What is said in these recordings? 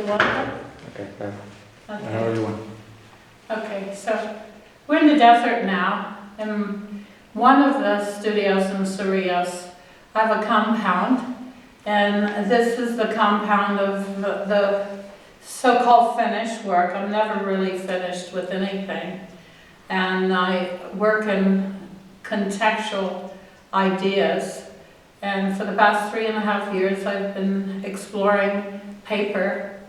you want to? Okay, go. Okay. Whenever you want. Okay, so we're in the desert now, in one of the studios in Cerrillos. I have a compound, and this is the compound of the so-called finished work. I'm never really finished with anything. And I work in contextual ideas. And for the past 3.5 years, I've been exploring paper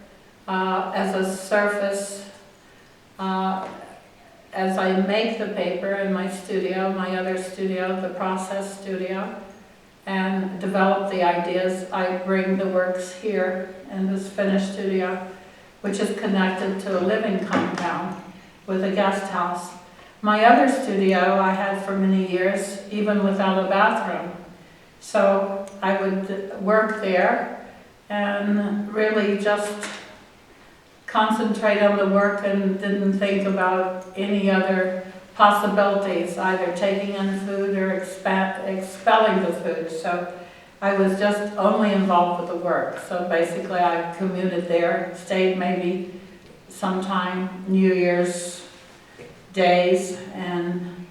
as a surface as I make the paper in my studio, my other studio, the process studio, and develop the ideas. I bring the works here in this finished studio, which is connected to a living compound with a guest house. My other studio I had for many years, even without a bathroom. So I would work there and really just concentrate on the work and didn't think about any other possibilities, either taking in food or expelling the food. So I was just only involved with the work. So basically I commuted there, stayed maybe sometime New Year's days, and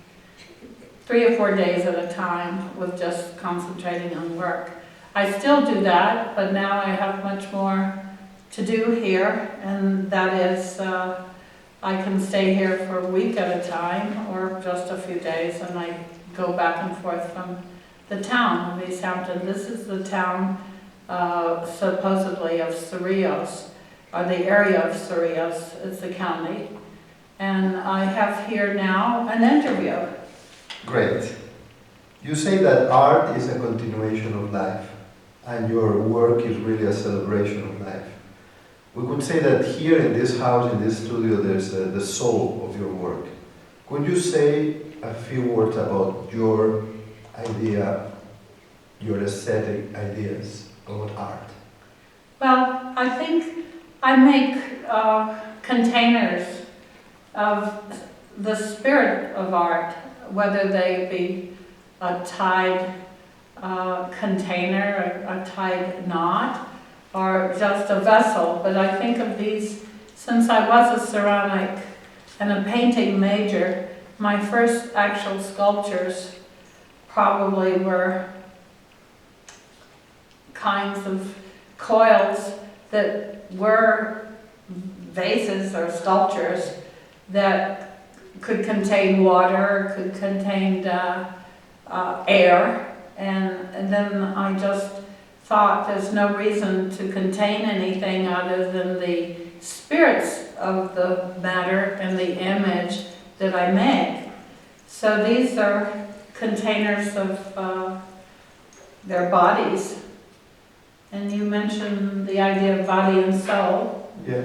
3 or 4 days at a time with just concentrating on work. I still do that, but now I have much more to do here, and that is I can stay here for a week at a time or just a few days, and I go back and forth from the town of East Hampton. This is the town supposedly of Cerrillos, or the area of Cerrillos. It's the county. And I have here now an interview. Great. You say that art is a continuation of life, and your work is really a celebration of life. We could say that here in this house, in this studio, there's the soul of your work. Could you say a few words about your idea, your aesthetic ideas about art? Well, I think I make containers of the spirit of art, whether they be a tied container, a tied knot, or just a vessel. But I think of these, since I was a ceramic and a painting major, my first actual sculptures probably were kinds of coils that were vases or sculptures that could contain water, could contain air, and then I just thought there's no reason to contain anything other than the spirits of the matter and the image that I make. So these are containers of their bodies. And you mentioned the idea of body and soul. Yeah.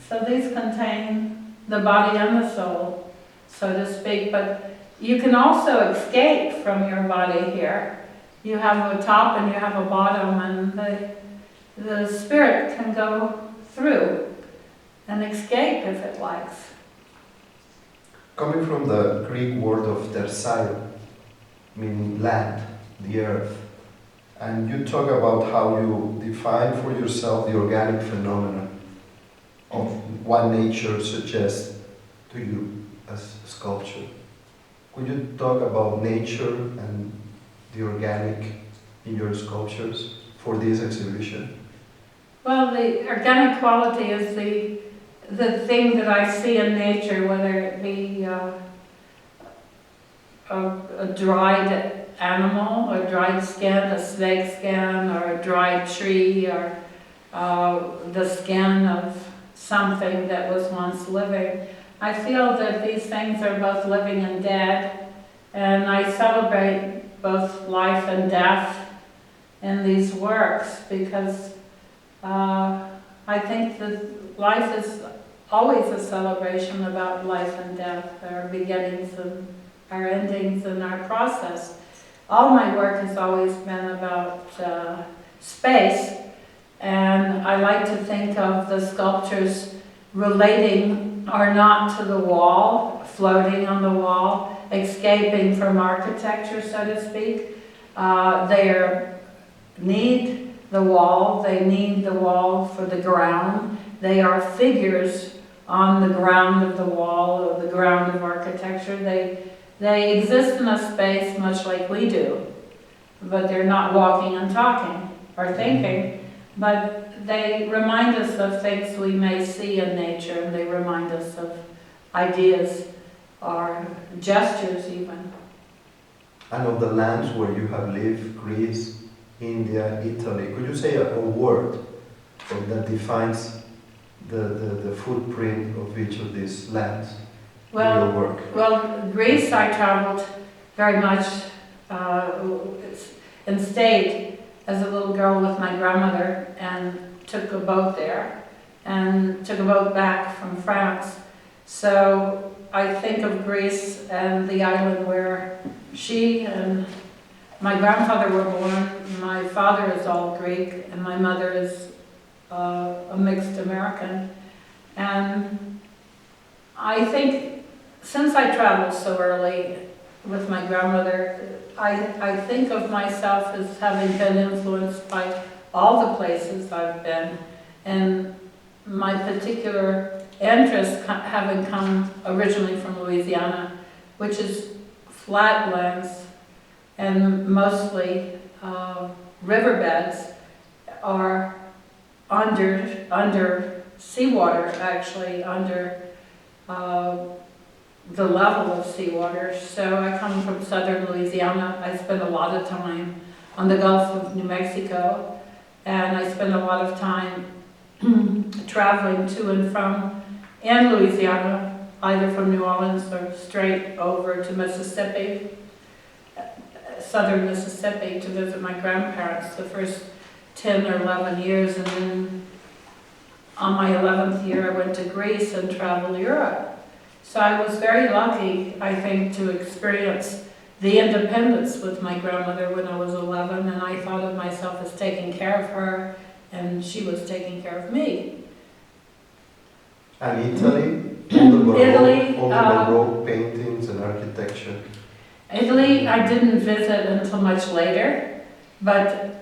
So these contain the body and the soul, so to speak, but you can also escape from your body here. You have a top and you have a bottom, and the spirit can go through and escape if it likes. Coming from the Greek word of tersaio, meaning land, the earth, and you talk about how you define for yourself the organic phenomenon of what nature suggests to you as sculpture. Could you talk about nature and the organic in your sculptures for this exhibition? Well, the organic quality is the thing that I see in nature, whether it be a dried animal, a dried skin, a snake skin, or a dried tree, or the skin of something that was once living. I feel that these things are both living and dead, and I celebrate both life and death in these works, because I think that life is always a celebration about life and death, our beginnings and our endings and our process. All my work has always been about space, and I like to think of the sculptures relating or not to the wall, floating on the wall, escaping from architecture, so to speak. They need the wall for the ground, they are figures on the ground of the wall or the ground of architecture. They exist in a space much like we do, but they're not walking and talking or thinking, but they remind us of things we may see in nature, and they remind us of ideas or gestures even. And of the lands where you have lived, Greece, India, Italy, could you say a word that defines the footprint of each of these lands in your work? Well, Greece I traveled very much and stayed as a little girl with my grandmother and took a boat there and took a boat back from France. So I think of Greece and the island where she and my grandfather were born. My father is all Greek and my mother is a mixed American. And I think since I traveled so early with my grandmother, I think of myself as having been influenced by all the places I've been, and my particular interest having come originally from Louisiana, which is flatlands and mostly riverbeds are under seawater, actually under the level of seawater. So I come from southern Louisiana. I spend a lot of time on the Gulf of New Mexico, and I spend a lot of time traveling to and from in Louisiana, either from New Orleans or straight over to Mississippi, southern Mississippi, to visit my grandparents the first 10 or 11 years, and then on my 11th year I went to Greece and traveled Europe. So I was very lucky, I think, to experience the independence with my grandmother when I was 11, and I thought of myself as taking care of her, and she was taking care of me. And Italy? All the Italy, Baroque paintings and architecture. Italy, I didn't visit until much later, but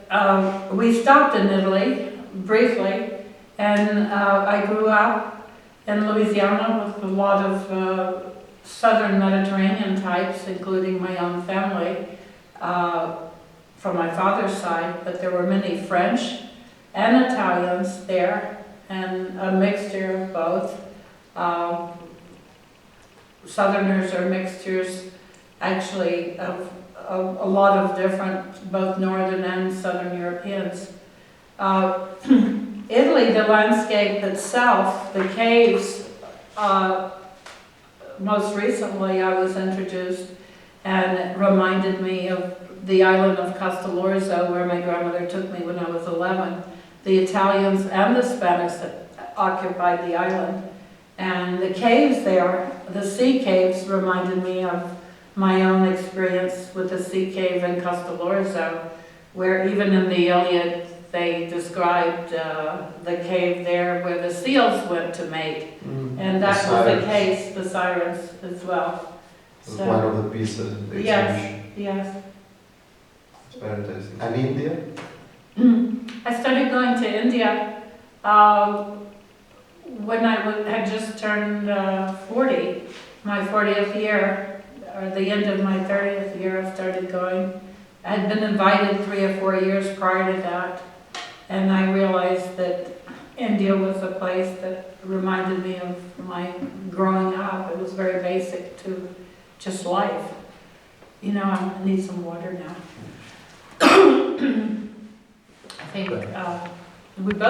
we stopped in Italy briefly, and I grew up in Louisiana with a lot of southern Mediterranean types, including my own family from my father's side, but there were many French and Italians there, and a mixture of both. Southerners are mixtures, actually, of a lot of different, both northern and southern Europeans. Italy, the landscape itself, the caves, most recently I was introduced, and it reminded me of the island of Castellorzo, where my grandmother took me when I was 11. The Italians and the Spanish that occupied the island. And the caves there, the sea caves, reminded me of my own experience with the sea cave in Castellorzo, where even in the Iliad they described the cave there where the seals went to mate. And that was the case, the sirens as well. So, one of the pieces of the exhibition. Yes. It's very interesting. And India? I started going to India when I had just turned 40, my 40th year, or the end of my 30th year. I started going. I had been invited 3 or 4 years prior to that, and I realized that India was a place that reminded me of my growing up. It was very basic to just life. You know, I need some water now. I think we both